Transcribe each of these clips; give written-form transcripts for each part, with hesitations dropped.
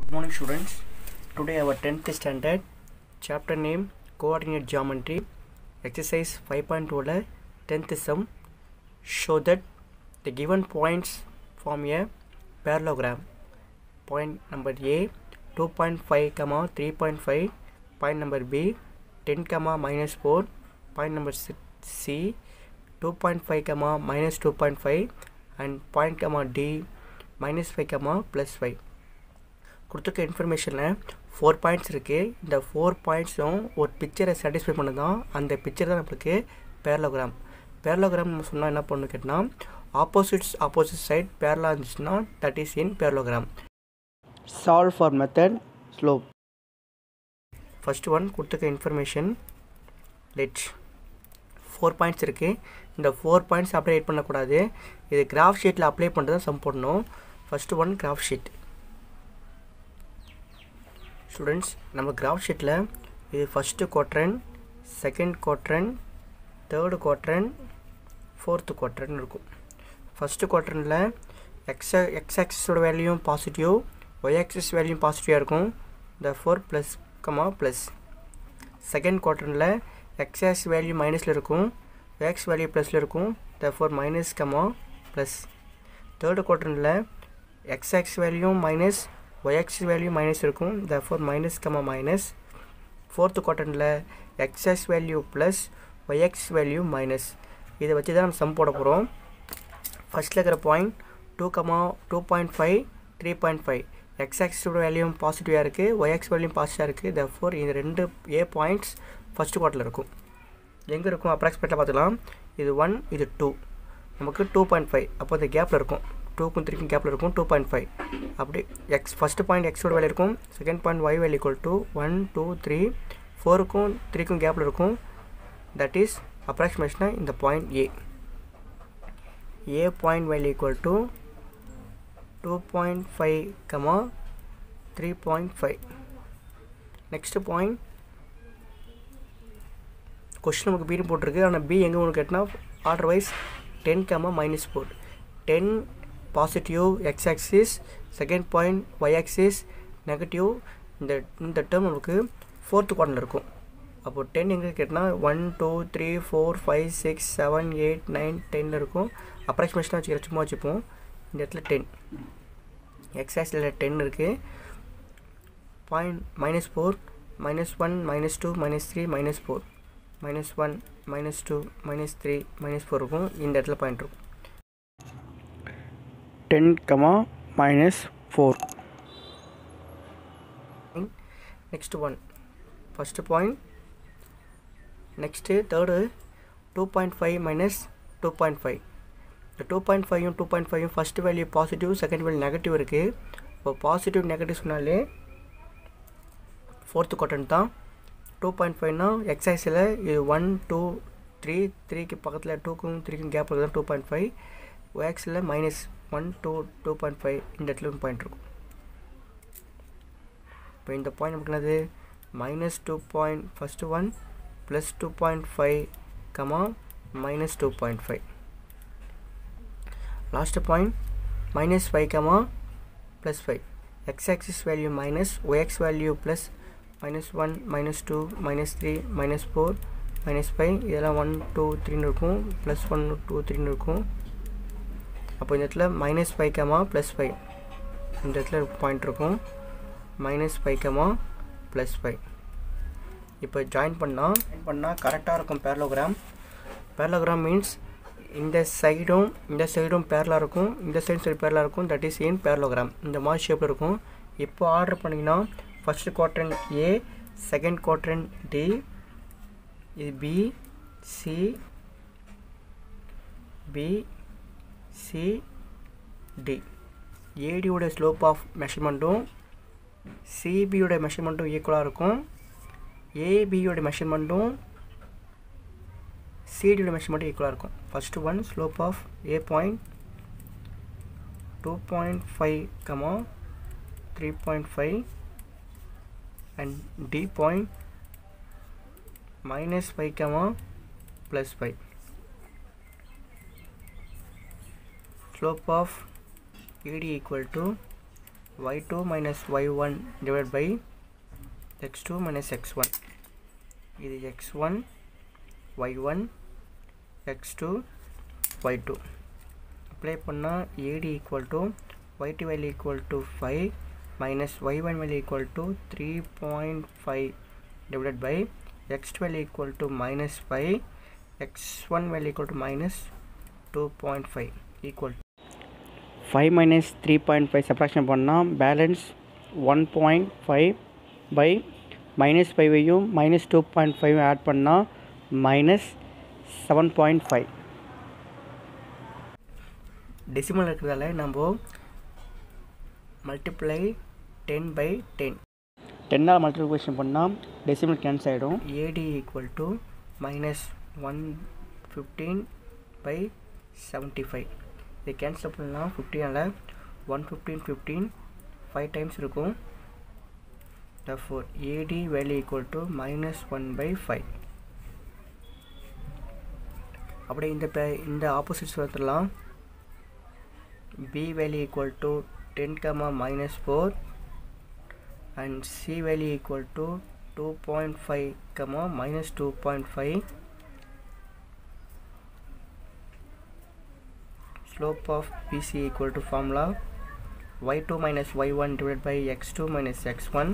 Good morning students. Today our 10th standard chapter name coordinate geometry exercise 5.2 10th sum. Show that the given points form a parallelogram. Point number A 2.5 comma 3.5. Point number B 10 comma minus 4. Point number C 2.5 comma minus 2.5 and point comma D minus 5 comma plus 5. கொடுத்துருக்க இன்ஃபர்மேஷனில் 4 points இருக்குது. இந்த 4 பாயிண்ட்ஸும் ஒரு பிக்சரை satisfy பண்ண தான் அந்த picture தான் நம்மளுக்கு பேரலோகிராம். பேரலோகிராம் நம்ம சொன்னால் என்ன பண்ணணும் கேட்டால் ஆப்போசிட் சைட் பேரலாக இருந்துச்சுன்னா that is in parallelogram. Solve for method slope. First one கொடுத்துருக்க இன்ஃபர்மேஷன் லெட் 4 பாயிண்ட்ஸ் இருக்குது. இந்த 4 பாயிண்ட்ஸ் அப்ளை பண்ணக்கூடாது. இது கிராஃப் ஷீட்டில் அப்ளை பண்ணுறது தான் சம் போடணும். First one graph sheet. Students நம்ம கிராஃப் ஷீட்டில் இது first quadrant, second quadrant, third quadrant, fourth quadrant இருக்கும். ஃபஸ்ட்டு குவாட்ரண்ட்டில் எக்ஸ் ஆக்சிஸோட வேல்யூயும் பாசிட்டிவ், ஒய் ஆக்சிஸ் வேல்யூயும் பாசிட்டிவாக இருக்கும். The 4 plus comma plus. Second குவாட்ரண்ட்டில் எக்ஸ் ஆக்ஸ் வேல்யூ மைனஸில் இருக்கும், ஒய் ஆக்ஸ் வேல்யூ ப்ளஸில் இருக்கும். The 4 minus comma plus. Third குவாட்ரண்ட்டில் X axis value minus, y-axis value minus இருக்கும். therefore minus comma minus. Fourth குவாட்ரண்ட்டில் x-axis value plus, y-axis value minus. இதை வச்சு தான் நம்ம சம் போட போகிறோம். ஃபஸ்ட்டில் இருக்கிற பாயிண்ட் 2.5 3.5. x-axis வேல்யூ பாசிட்டிவாக இருக்குது, y-axis வேல்யூ பாசிட்டிவாக இருக்குது. therefore இந்த ரெண்டு A பாயிண்ட்ஸ் ஃபஸ்ட்டு குவார்ட்டரில் இருக்கும். எங்கே இருக்கும் அப்ராக்சிமேட்டாக பார்த்துக்கலாம். இது 1, இது 2. நமக்கு 2.5. அப்போ இந்த கேப்பில் இருக்கும், 2க்கும் 3க்கும் கேப்பில் இருக்கும். 2.5 அப்படி எக்ஸ் ஃபஸ்ட்டு பாயிண்ட் எக்ஸோட வேல்யூ இருக்கும். Second point Y value equal to 1 2 3 4க்கும் 3க்கும் கேப்பில் இருக்கும். தட் இஸ் அப்ராக்சிமேஷனாக இந்த point A point value equal to 2.5 comma 3.5. Next point question நமக்கு பீனு போட்டிருக்கு. ஆனால் பி எங்கே ஒன்று கேட்டால் order wise 10 comma minus 4. 10 positive X axis, second point Y axis negative. இந்த டேர்ம் நமக்கு ஃபோர்த்து குவார்ட்டரில் இருக்கும். அப்போது 10 எங்கே கேட்டால் 1 2 3 4 5 6 7 8 9 10 இருக்கும். அப்ராக்சிமேஷனாக சும்மா வச்சுப்போம். இந்த இடத்துல 10 எக்ஸ் ஆக்சிஸில் 10 இருக்குது. பாயிண்ட் மைனஸ் 4 -1 -2 -3 -4 -1 -2 -3 -4 இருக்கும். இந்த இடத்துல பாயிண்ட் இருக்கும் 10 comma minus 4. Next one first point. Next third 2.5 minus 2.5. இந்த 2.5யும் 2.5யும் first value positive, second value negative இருக்குது. இப்போ பாசிட்டிவ் நெகட்டிவ் சொன்னாலே ஃபோர்த்து குவாட்ரண்ட் தான். 2.5னா எக்ஸைஸில் இது 1 2 3 3க்கு பக்கத்தில் 2க்கும் 3க்கும் கேப் இருக்குது 2.5. ஒய்ஆக்ஸில் மைனஸ் 1 2 2.5. இந்த இடத்துல பாயிண்ட் இருக்கும். இப்போ இந்த பாயிண்ட் நமக்கு என்னது minus 2 point first 1 plus 2.5 comma minus 2.5. Last point minus 5 comma plus 5. X axis value minus, YX value plus. -1 -2 -3 -4 -5 இதெல்லாம் 1 2 3 இருக்கும். +1 2 3 இருக்கும். அப்போ இந்த இடத்துல -5 கமா +5. இந்த இடத்துல பாயிண்ட் இருக்கும் -5 கமா +5. இப்போ ஜாயின் பண்ணால் கரெக்டாக இருக்கும் பேரலோகிராம். பேரலோகிராம் மீன்ஸ் இந்த சைடும் பேரலாக இருக்கும், இந்த சைடு பேரலாக இருக்கும். That is in parallelogram. இந்த மாதிரி ஷேப்பில் இருக்கும். இப்போ ஆர்டர் பண்ணிங்கன்னா first quadrant A, second quadrant D, இது பி சி டி. ஏடியோட ஸ்லோப் ஆஃப் மெஷர்மெண்ட்டும் சிபியோட மெஷர்மெண்ட்டும் ஈக்குவலாக இருக்கும். ஏபியோட மெஷர்மெண்ட்டும் சிடியோட மெஷர்மெண்ட்டும் ஈக்குவலாக இருக்கும். First one slope of A point 2.5 comma 3.5 and D point -5 comma +5. Slope of AD equal to y2 minus y1 divided by x2 minus x1. இது x1 y1 x2 y2. Apply பண்ணால் AD equal to y2 value equal to 5 minus y1 value equal to 3.5 divided by x2 value equal to minus 5 x1 value equal to minus 2.5 equal 5 minus 3.5 subtraction பண்ணால் balance 1.5 by minus 5 minus 2.5 add பண்ணால் minus 7.5. decimal இருக்கிறதால நம்ம multiply 10 by 10. 10 multiplication பண்ணால் decimal cancel ஆகிடும். AD equal to minus 115 by 75. இதை cancel பண்ணலாம். 15 115 15 5 times இருக்கும். therefore AD value equal to minus 1 by 5. அப்படியே இந்த ஆப்போசிட்ஸ் வரலாம். B value equal to 10 comma minus 4 and C value equal to 2.5 comma minus 2.5. slope of BC equal to formula y2 minus y1 divided by x2 minus x1.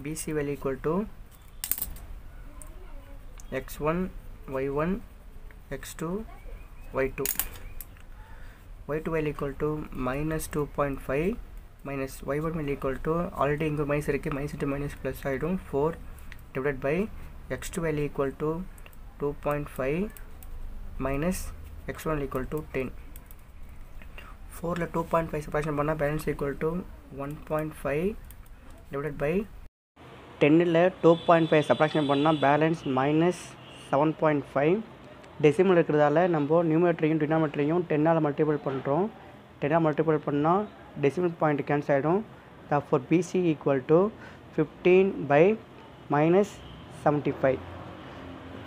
BC value equal to x1 y1 x2 y2. y2 value equal to minus 2.5 minus y1 value equal to already இங்கு minus இருக்கு, minus into minus plus ஆயிடும் 4 divided by x2 value equal to 2.5 minus x1 equal to 10. 4 ல 2.5 subtraction பண்ணா balance equal to 1.5 divided by 10 ல 2.5 subtraction பண்ணா balance minus 7.5. decimal இருக்கிறதால நம்ம நியூமரேட்டரையும் டினாமினேட்டரையும் 10 all multiple பண்ணுறோம். 10 ஆல் மல்டிபிள் பண்ணால் decimal பாயிண்ட் கேன்சல் ஆகிடும். therefore BC equal to 15 by minus 75.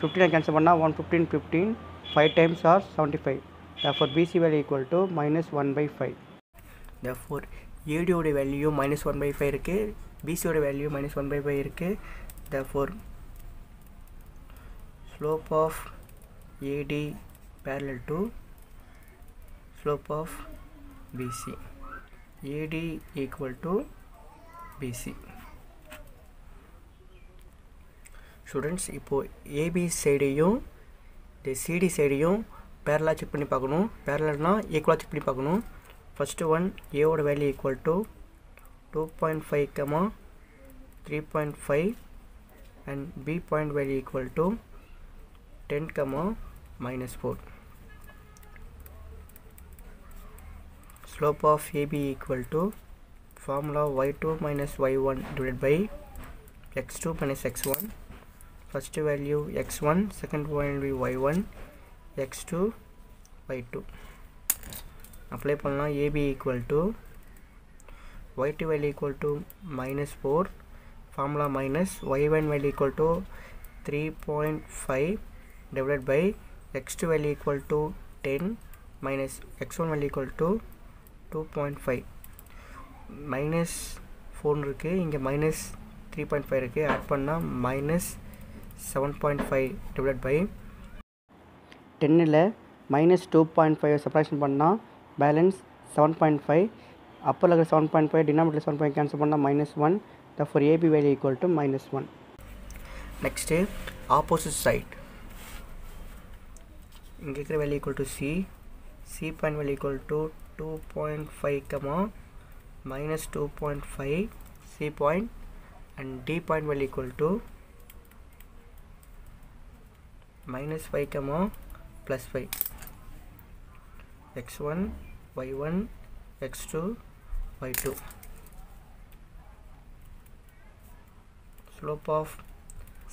15 cancel பண்ணால் 115 15 5 times are 75. therefore BC value equal to minus 1 by 5. therefore AD ஓட value minus 1 by 5 இருக்குது. BC ஓட value minus 1 by 5 இருக்குது. therefore slope of AD parallel to slope of BC. AD equal to BC. Students, இப்போ AB சைடையும் இந்த CD சைடையும் parallel check பண்ணி பார்க்கணும். parallelனா ஈக்குவலாக check பண்ணி பார்க்கணும். first one A ஓட value equal to 2.5 3.5 and B point value equal to 10 minus 4. slope of AB equal to formula y2 minus y1 divided by x2 minus x1. first value x1, second value y1, x2 y2. apply பண்ணலாம். AB equal to y2 value equal to minus 4, formula minus y1 value equal to 3.5 divided by x2 value equal to 10 minus x1 value equal to 2.5. minus 4 இருக்கு, இங்கே minus 3.5 இருக்கு, add பண்ணால் minus 7.5 divided by 10 ல minus 2.5 subtraction பண்ணால் balance 7.5. அப்போ இருக்கிற 7.5 denominator 7.5 cancel பண்ணால் minus 1. therefore AB value equal to minus 1. next opposite side. இங்கே இருக்கிற value equal to C point value equal to 2.5 minus 2.5 C point and D point value equal to minus 5 plus 5. x1 y1 x2 y2. slope of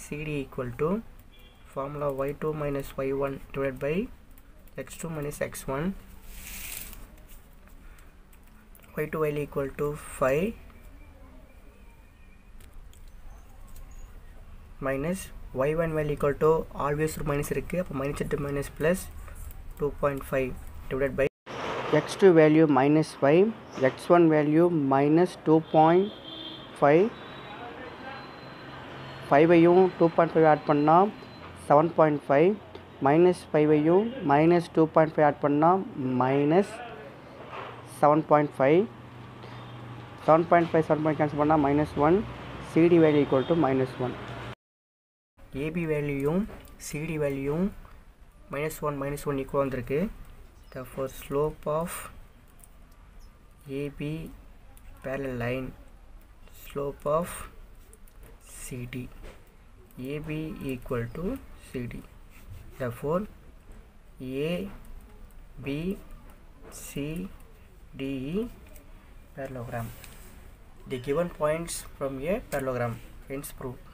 CD equal to formula y2 minus y1 divided by x2 minus x1. y2 value equal to 5 minus y1 value equal to always minus இருக்கு, அப்போ minus into minus plus 2.5 divided by x2 value minus 5, x1 value minus 2.5, 5ஐயும் 2.5 add பண்ணால் 7.5, minus 5ஐயும் minus 2.5 add பண்ணால் minus 7.5, 7.5 cancel பண்ணால் minus 1, CD value equal to minus 1. AB வேல்யூயும் CD வேல்யூயும் -1 equal வந்திருக்கு. therefore slope of AB parallel line, slope of CD, AB equal to CD. therefore A, B, C, D parallelogram. The given points from a parallelogram, hence proof.